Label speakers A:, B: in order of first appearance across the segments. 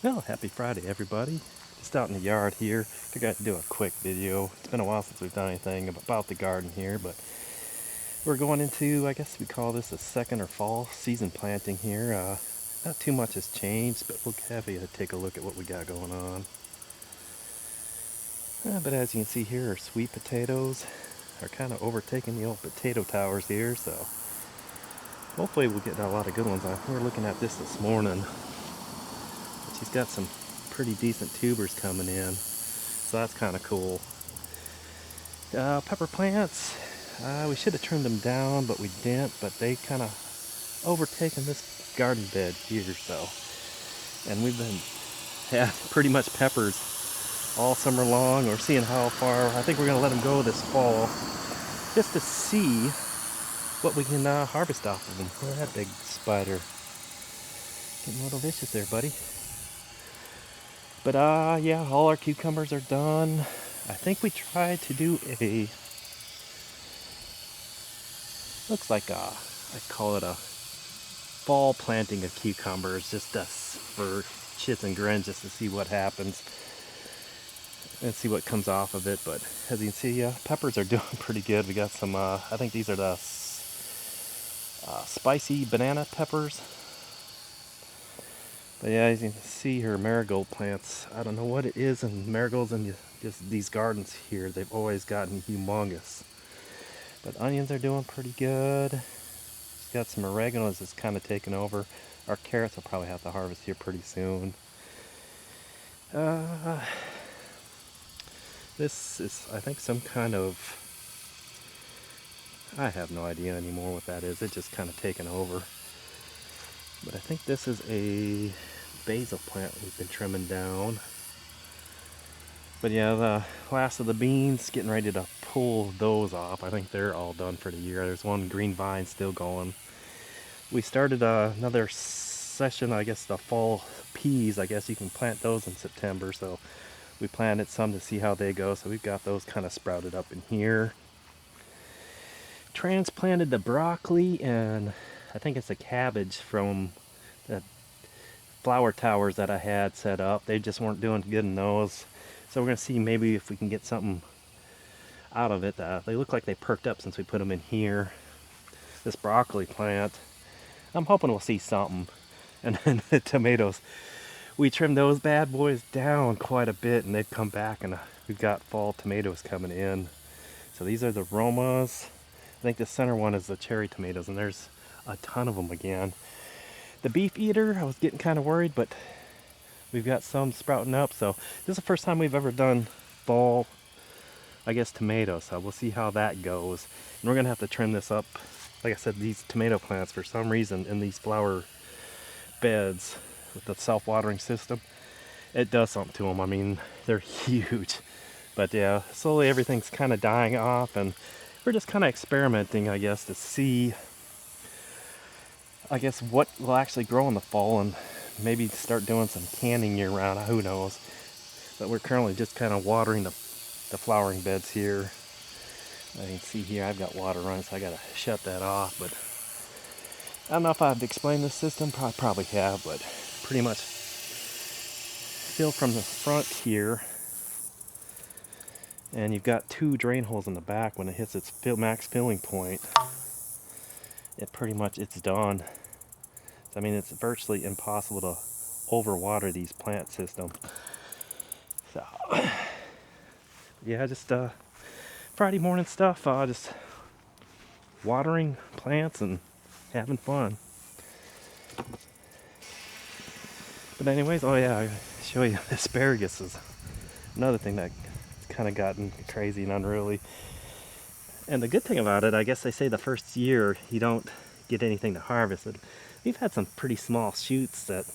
A: Well, happy Friday, everybody. Just out in the yard here. Figured I'd do a quick video. It's been a while since we've done anything about the garden here, but we're going into, I guess we call this a second or fall season planting here. Not too much has changed, but we'll have you take a look at what we got going on. But as you can see here, our sweet potatoes are kind of overtaking the old potato towers here, so hopefully we'll get a lot of good ones. We were looking at this morning. She's got some pretty decent tubers coming in, so that's kind of cool. Pepper plants, we should have trimmed them down, but we didn't. But they kind of overtaken this garden bed here, so. And we've been pretty much peppers all summer long. We're seeing how far. I think we're gonna let them go this fall, just to see what we can harvest off of them. Look at that big spider, getting a little vicious there, buddy. But yeah, all our cucumbers are done. I think we tried to do looks like I call it a fall planting of cucumbers, just for shits and grins, just to see what happens and see what comes off of it. But as you can see, peppers are doing pretty good. We got some, I think these are the spicy banana peppers. But yeah, as you can see here, marigold plants. I don't know what it is in marigolds and just these gardens here. They've always gotten humongous. But onions are doing pretty good. Got some oregano that's kind of taken over. Our carrots will probably have to harvest here pretty soon. This is, I think, some kind of, I have no idea anymore what that is. It's just kind of taken over. But I think this is a basil plant we've been trimming down. But yeah, the last of the beans, getting ready to pull those off. I think they're all done for the year. There's one green vine still going. We started another session, I guess the fall peas. I guess you can plant those in September. So we planted some to see how they go. So we've got those kind of sprouted up in here. Transplanted the broccoli and I think it's a cabbage from the flower towers that I had set up. They just weren't doing good in those. So we're going to see maybe if we can get something out of it. They look like they perked up since we put them in here. This broccoli plant, I'm hoping we'll see something. And then the tomatoes, we trimmed those bad boys down quite a bit and they've come back, and we've got fall tomatoes coming in. So these are the Romas. I think the center one is the cherry tomatoes, and there's a ton of them again. The beef eater, I was getting kind of worried, but we've got some sprouting up. So this is the first time we've ever done fall, I guess, tomatoes. So we'll see how that goes. And we're gonna have to trim this up. Like I said, these tomato plants, for some reason, in these flower beds with the self-watering system, it does something to them. I mean, they're huge. But yeah, slowly everything's kind of dying off, and we're just kind of experimenting, I guess, to see, I guess, what will actually grow in the fall, and maybe start doing some canning year round. Who knows? But we're currently just kind of watering the flowering beds here. I can see here I've got water running, so I gotta shut that off. But I don't know if I've explained this system. Probably have, but pretty much fill from the front here, and you've got 2 drain holes in the back. When it hits its max filling point, it's done. So, I mean, it's virtually impossible to overwater these plant systems. So yeah, just Friday morning stuff, just watering plants and having fun. But anyways, oh yeah, I'll show you asparagus is another thing that kind of gotten crazy and unruly. And the good thing about it, I guess they say the first year you don't get anything to harvest. But we've had some pretty small shoots that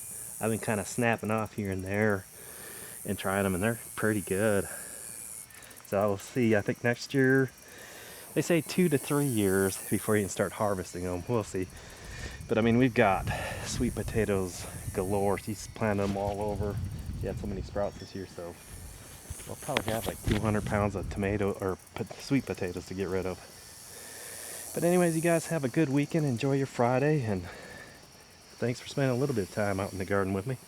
A: I've been kind of snapping off here and there and trying them, and they're pretty good. So we'll see. I think next year, they say 2 to 3 years before you can start harvesting them. We'll see. But I mean, we've got sweet potatoes galore. She's planted them all over. She had so many sprouts this year, so we'll probably have like 200 pounds of sweet potatoes to get rid of. But anyways, you guys have a good weekend. Enjoy your Friday, and thanks for spending a little bit of time out in the garden with me.